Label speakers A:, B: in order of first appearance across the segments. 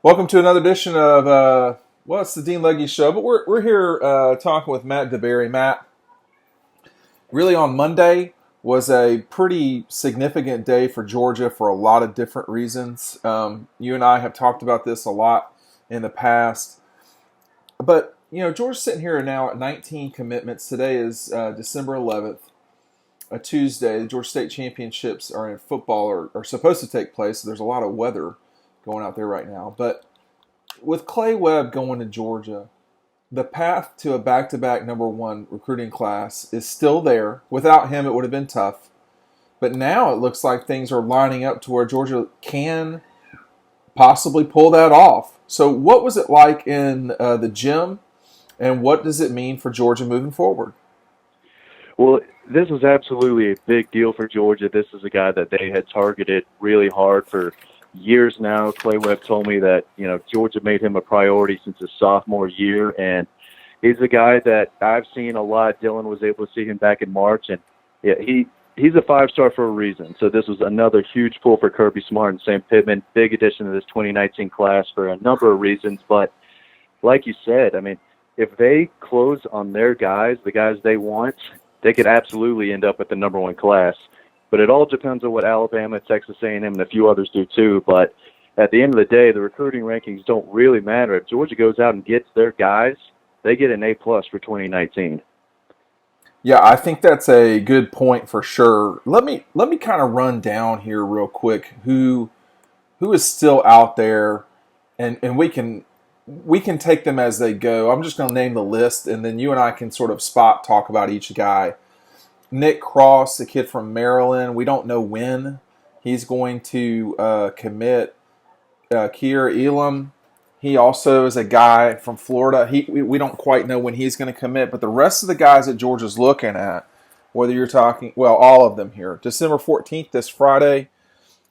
A: Welcome to another edition of it's the Dean Legge Show, but we're here talking with Matt DeBary. Matt, really on Monday was a pretty significant day for Georgia for a lot of different reasons. You and I have talked about this a lot in the past, but Georgia's sitting here now at 19 commitments. Today is December 11th, a Tuesday. The Georgia State Championships are in football are supposed to take place. So there's a lot of weather going out there right now. But with Clay Webb going to Georgia, the path to a back-to-back number one recruiting class is still there. Without him, it would have been tough. But now it looks like things are lining up to where Georgia can possibly pull that off. So what was it like in the gym, and what does it mean for Georgia moving forward?
B: Well, this was absolutely a big deal for Georgia. This is a guy that they had targeted really hard for years now. Clay Webb told me that, Georgia made him a priority since his sophomore year, and he's a guy that I've seen a lot. Dylan was able to see him back in March, and yeah, he's a five-star for a reason. So this was another huge pull for Kirby Smart and Sam Pittman, big addition to this 2019 class for a number of reasons. But like you said, if they close on their guys, the guys they want, they could absolutely end up with the number one class. But it all depends on what Alabama, Texas A&M, and a few others do too. But at the end of the day, the recruiting rankings don't really matter. If Georgia goes out and gets their guys, they get an A+ for 2019.
A: Yeah, I think that's a good point for sure. Let me kind of run down here real quick who is still out there, and we can take them as they go. I'm just going to name the list, and then you and I can sort of talk about each guy. Nick Cross, the kid from Maryland, we don't know when he's going to commit. Kier Elam, he also is a guy from Florida. We don't quite know when he's going to commit, but the rest of the guys that Georgia's looking at, whether you're talking, all of them here. December 14th, this Friday,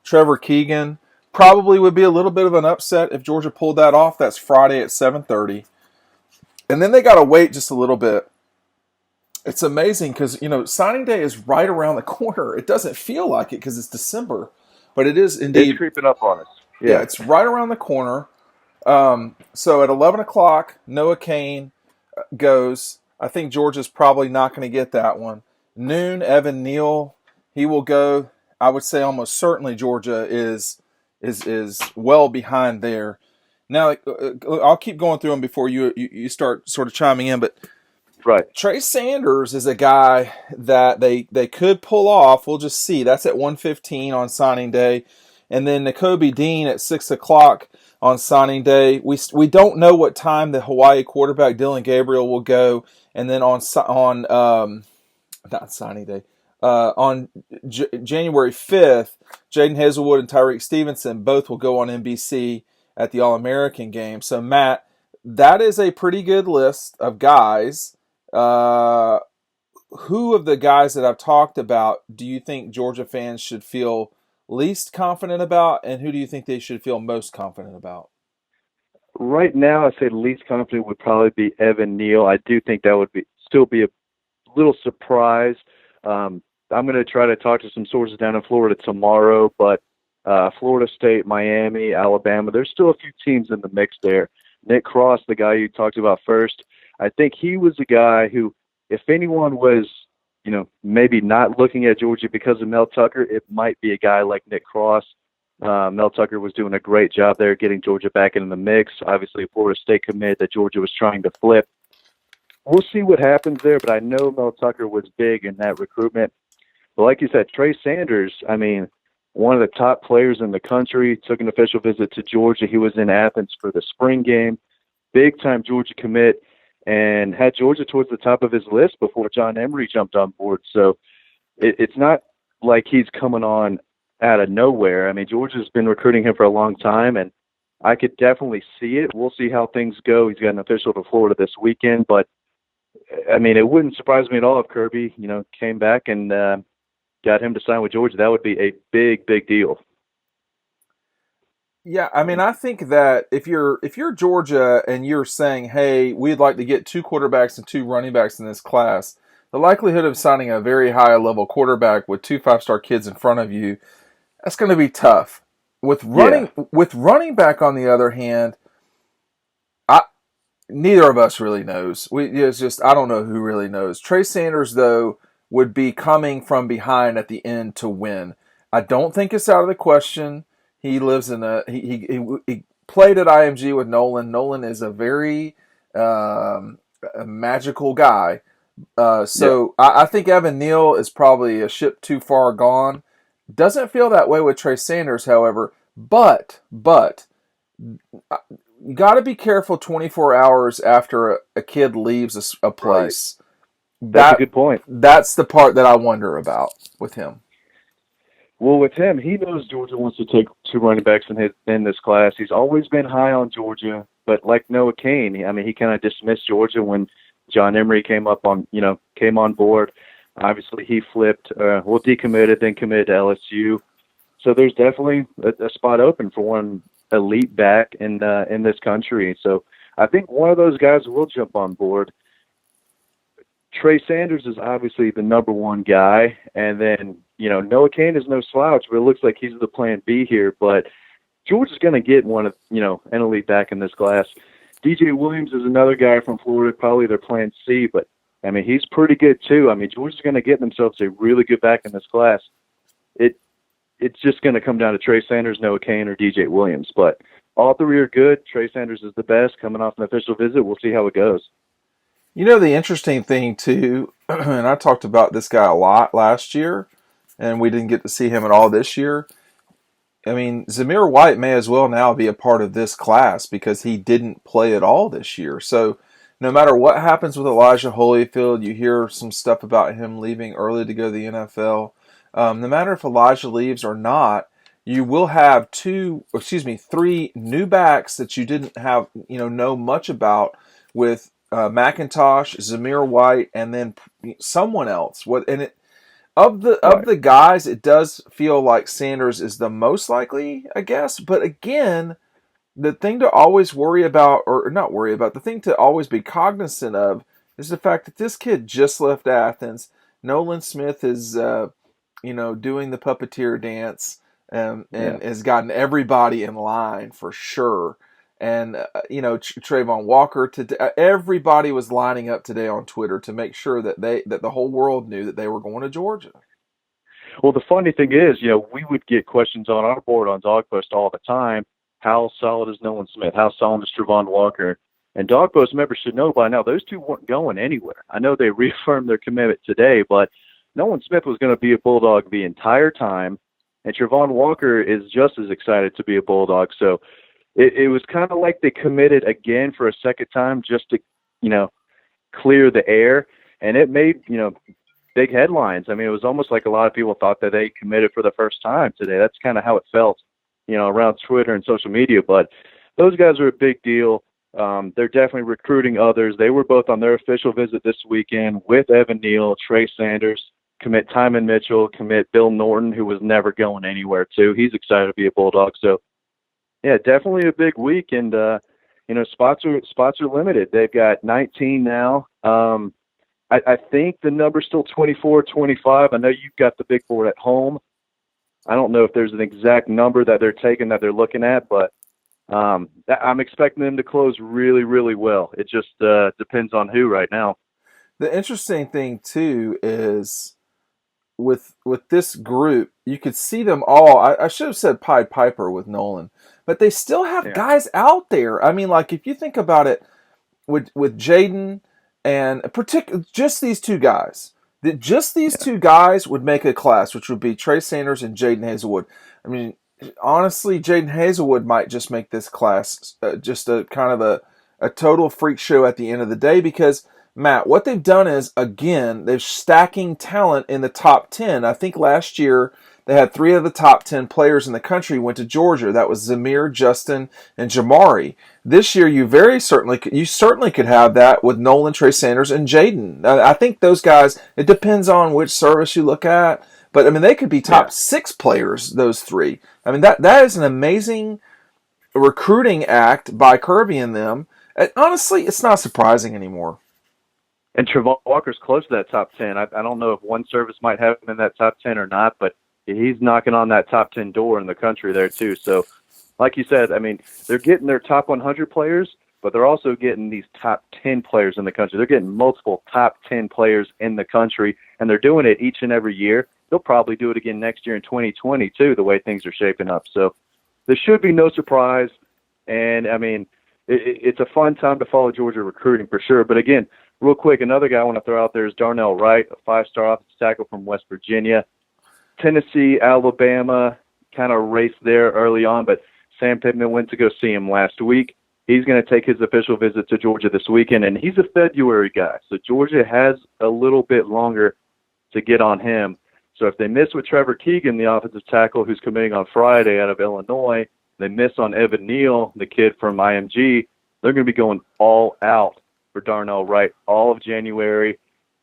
A: Trevor Keegan probably would be a little bit of an upset if Georgia pulled that off. That's Friday at 7:30. And then they got to wait just a little bit. It's amazing because, signing day is right around the corner. It doesn't feel like it because it's December, but it is indeed.
B: It's creeping up on us.
A: Yeah, it's right around the corner. So at 11 o'clock, Noah Kane goes. I think Georgia's probably not going to get that one. Noon, Evan Neal, he will go. I would say almost certainly Georgia is well behind there. Now, I'll keep going through them before you start sort of chiming in, but
B: right.
A: Trey Sanders is a guy that they could pull off. We'll just see. That's at 1:15 on signing day. And then Nakobe Dean at 6 o'clock on signing day. We don't know what time the Hawaii quarterback Dylan Gabriel will go. And then on not signing day, on January 5th, Jaden Hazelwood and Tyreek Stevenson both will go on NBC at the All-American game. So, Matt, that is a pretty good list of guys. Who of the guys that I've talked about do you think Georgia fans should feel least confident about, and who do you think they should feel most confident about?
B: Right now, I say the least confident would probably be Evan Neal. I do think that would still be a little surprise. I'm going to try to talk to some sources down in Florida tomorrow, but Florida State, Miami, Alabama, there's still a few teams in the mix there. Nick Cross, the guy you talked about first, I think he was a guy who, if anyone was, maybe not looking at Georgia because of Mel Tucker, it might be a guy like Nick Cross. Mel Tucker was doing a great job there getting Georgia back into the mix. Obviously, a Florida State commit that Georgia was trying to flip. We'll see what happens there, but I know Mel Tucker was big in that recruitment. But like you said, Trey Sanders, one of the top players in the country, took an official visit to Georgia. He was in Athens for the spring game. Big-time Georgia commit, and had Georgia towards the top of his list before John Emery jumped on board. So it's not like he's coming on out of nowhere. Georgia's been recruiting him for a long time, and I could definitely see it. We'll see how things go. He's got an official to Florida this weekend, but, it wouldn't surprise me at all if Kirby, came back and got him to sign with Georgia. That would be a big, big deal.
A: Yeah, I think that if you're Georgia and you're saying, hey, we'd like to get 2 quarterbacks and 2 running backs in this class, the likelihood of signing a very high-level quarterback with 2 5-star kids in front of you, that's going to be tough.
B: Yeah,
A: with running back on the other hand, I neither of us really knows. It's just I don't know who really knows. Trey Sanders though would be coming from behind at the end to win. I don't think it's out of the question. He lives in he played at IMG with Nolan. Nolan is a very a magical guy.
B: yeah,
A: I think Evan Neal is probably a ship too far gone. Doesn't feel that way with Trey Sanders, however. But you got to be careful 24 hours after a kid leaves a
B: right.
A: place.
B: That's a good point.
A: That's the part that I wonder about with him.
B: Well, with him, he knows Georgia wants to take two running backs in this class. He's always been high on Georgia, but like Noah Cain, I mean, he kind of dismissed Georgia when John Emery came on board. Obviously, he flipped, decommitted, then committed to LSU. So there's definitely a spot open for one elite back in this country. So I think one of those guys will jump on board. Trey Sanders is obviously the number one guy, and then Noah Cain is no slouch, but it looks like he's the plan B here. But Georgia's going to get an elite back in this class. DJ Williams is another guy from Florida, probably their plan C, but I mean he's pretty good too. I mean Georgia's going to get themselves a really good back in this class. It's just going to come down to Trey Sanders, Noah Cain, or DJ Williams. But all three are good. Trey Sanders is the best coming off an official visit. We'll see how it goes.
A: The interesting thing too, and I talked about this guy a lot last year, and we didn't get to see him at all this year. I mean, Zamir White may as well now be a part of this class because he didn't play at all this year. So no matter what happens with Elijah Holyfield, you hear some stuff about him leaving early to go to the NFL. No matter if Elijah leaves or not, you will have three new backs that you didn't have, know much about with McIntosh, Zamir White, and then someone else. Of
B: Right.
A: the guys, it does feel like Sanders is the most likely, I guess. But again, the thing to always worry about, or not worry about, the thing to always be cognizant of is the fact that this kid just left Athens. Nolan Smith is, doing the puppeteer dance,
B: Yeah.
A: and has gotten everybody in line for sure. And Trayvon Walker. Everybody was lining up today on Twitter to make sure that the whole world knew that they were going to Georgia.
B: Well, the funny thing is, we would get questions on our board on Dog Post all the time. How solid is Nolan Smith? How solid is Trayvon Walker? And Dog Post members should know by now those two weren't going anywhere. I know they reaffirmed their commitment today, but Nolan Smith was going to be a Bulldog the entire time, and Trayvon Walker is just as excited to be a Bulldog. So it was kind of like they committed again for a second time just to, clear the air, and it made, big headlines. I mean, it was almost like a lot of people thought that they committed for the first time today. That's kind of how it felt, around Twitter and social media. But those guys are a big deal. They're definitely recruiting others. They were both on their official visit this weekend with Evan Neal, Trey Sanders, commit Timon Mitchell, commit Bill Norton, who was never going anywhere too. He's excited to be a Bulldog. So, yeah, definitely a big week, and spots are limited. They've got 19 now. I think the number's still 24, 25. I know you've got the big board at home. I don't know if there's an exact number that they're taking that they're looking at, but I'm expecting them to close really, really well. It just depends on who right now.
A: The interesting thing too is with this group, you could see them all. I should have said Pied Piper with Nolan, but they still have
B: Yeah,
A: guys out there. I mean, like if you think about it, with Jaden and just these two guys, that just these
B: yeah,
A: two guys would make a class, which would be Trey Sanders and Jaden Hazelwood. I mean, honestly, Jaden Hazelwood might just make this class just a kind of a total freak show at the end of the day because Matt, what they've done is, again, they're stacking talent in the top 10. I think last year they had 3 of the top 10 players in the country went to Georgia. That was Zamir, Justin, and Jamari. This year, you certainly could have that with Nolan, Trey Sanders, and Jaden. I think those guys, it depends on which service you look at, but I mean, they could be top
B: yeah.
A: 6 players, those 3. I mean, that is an amazing recruiting act by Kirby and them. And honestly, it's not surprising anymore.
B: And Trayvon Walker's close to that top 10. I don't know if one service might have him in that top 10 or not, but he's knocking on that top 10 door in the country there too. So, like you said, I mean, they're getting their top 100 players, but they're also getting these top 10 players in the country. They're getting multiple top 10 players in the country, and they're doing it each and every year. They'll probably do it again next year in 2020 too, the way things are shaping up. So there should be no surprise. And, I mean, it's a fun time to follow Georgia recruiting for sure. But, again, real quick, another guy I want to throw out there is Darnell Wright, a 5-star offensive tackle from West Virginia. Tennessee, Alabama, kind of raced there early on, but Sam Pittman went to go see him last week. He's going to take his official visit to Georgia this weekend, and he's a February guy. So Georgia has a little bit longer to get on him. So if they miss with Trevor Keegan, the offensive tackle who's committing on Friday out of Illinois, they miss on Evan Neal, the kid from IMG, they're going to be going all out for Darnell Wright all of January.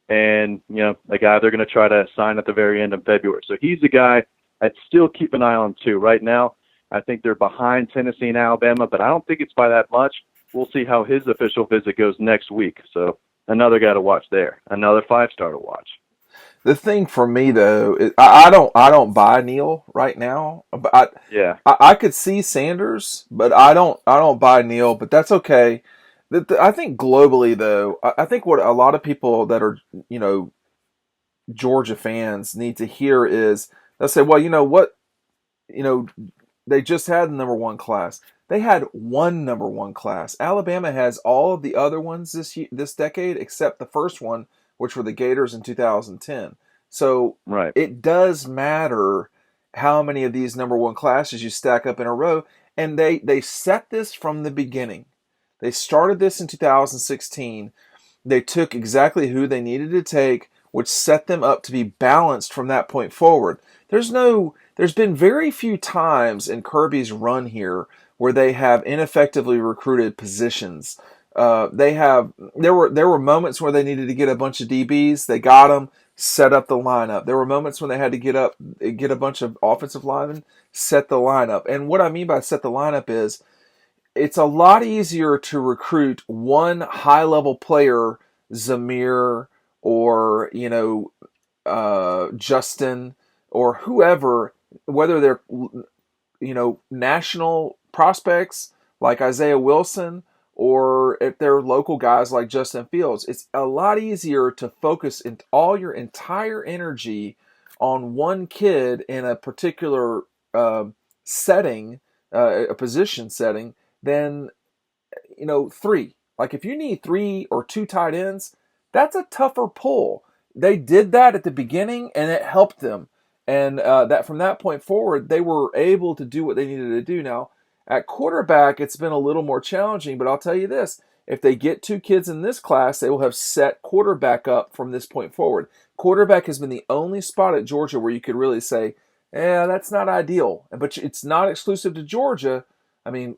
B: And, you know, the guy they're going to try to sign at the very end of February. So he's a guy I'd still keep an eye on too. Right now, I think they're behind Tennessee and Alabama, but I don't think it's by that much. We'll see how his official visit goes next week. So another guy to watch there, another 5-star to watch.
A: The thing for me though, is I don't buy Neal right now. But I could see Sanders, but I don't buy Neal. But that's okay. I think globally though, I think what a lot of people that are, you know, Georgia fans need to hear is they'll say, well, you know what, you know, they just had the number one class. They had one number one class. Alabama has all of the other ones this decade except the first one, which were the Gators in 2010. So It does matter how many of these number one classes you stack up in a row. And they set this from the beginning. They started this in 2016. They took exactly who they needed to take, which set them up to be balanced from that point forward. There's been very few times in Kirby's run here where they have ineffectively recruited positions. There were moments where they needed to get a bunch of DBs. They got them, set up the lineup. There were moments when they had to get a bunch of offensive linemen, set the lineup. And what I mean by set the lineup is it's a lot easier to recruit one high-level player, Zamir or, you know, Justin or whoever, whether they're, you know, national prospects like Isaiah Wilson or if they're local guys like Justin Fields. It's a lot easier to focus all your entire energy on one kid in a particular setting, a position setting, than, you know, three. Like if you need 3 or 2 tight ends, that's a tougher pull. They did that at the beginning, and it helped them. And that from that point forward, they were able to do what they needed to do. Now, at quarterback, it's been a little more challenging, but I'll tell you this. If they get 2 kids in this class, they will have set quarterback up from this point forward. Quarterback has been the only spot at Georgia where you could really say, that's not ideal. But it's not exclusive to Georgia. I mean,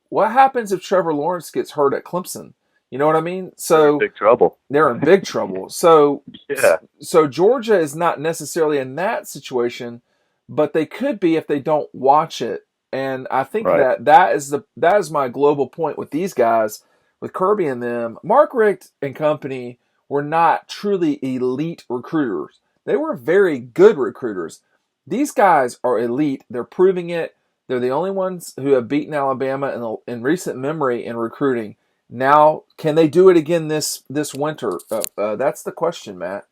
A: what happens if Trevor Lawrence gets hurt at Clemson? You know what I mean? So
B: they're in big trouble.
A: They're in big trouble. So
B: yeah.
A: So Georgia is not necessarily in that situation, but they could be if they don't watch it. And I think that is my global point with these guys, with Kirby and them. Mark Richt and company were not truly elite recruiters. They were very good recruiters. These guys are elite. They're proving it. They're the only ones who have beaten Alabama in recent memory in recruiting. Now, can they do it again this winter? That's the question, Matt.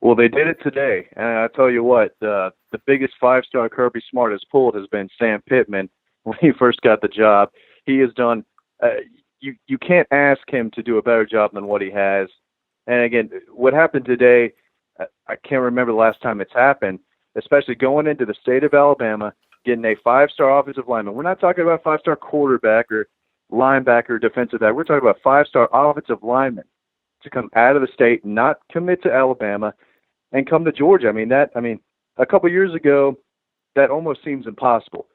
B: Well, they did it today, and I tell you what, the biggest 5-star Kirby Smart has pulled has been Sam Pittman when he first got the job. He has done. You can't ask him to do a better job than what he has. And again, what happened today, I can't remember the last time it's happened. Especially going into the state of Alabama, getting a 5-star offensive lineman. We're not talking about 5-star quarterback or linebacker, defensive back. We're talking about 5-star offensive linemen to come out of the state, not commit to Alabama, and come to Georgia. I mean, a couple years ago, that almost seems impossible.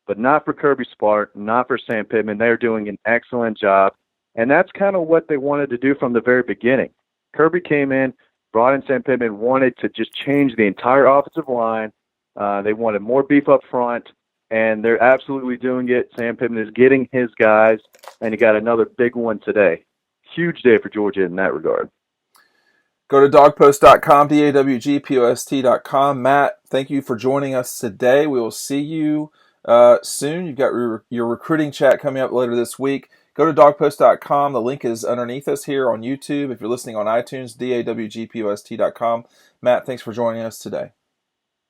B: But not for Kirby Smart, not for Sam Pittman. They're doing an excellent job. And that's kind of what they wanted to do from the very beginning. Kirby came in, brought in Sam Pittman, wanted to just change the entire offensive line. They wanted more beef up front, and they're absolutely doing it. Sam Pittman is getting his guys, and he got another big one today. Huge day for Georgia in that regard.
A: Go to dawgpost.com, dawgpost.com. Matt, thank you for joining us today. We will see you soon. You've got your recruiting chat coming up later this week. Go to dawgpost.com. The link is underneath us here on YouTube. If you're listening on iTunes, dawgpost.com. Matt, thanks for joining us today.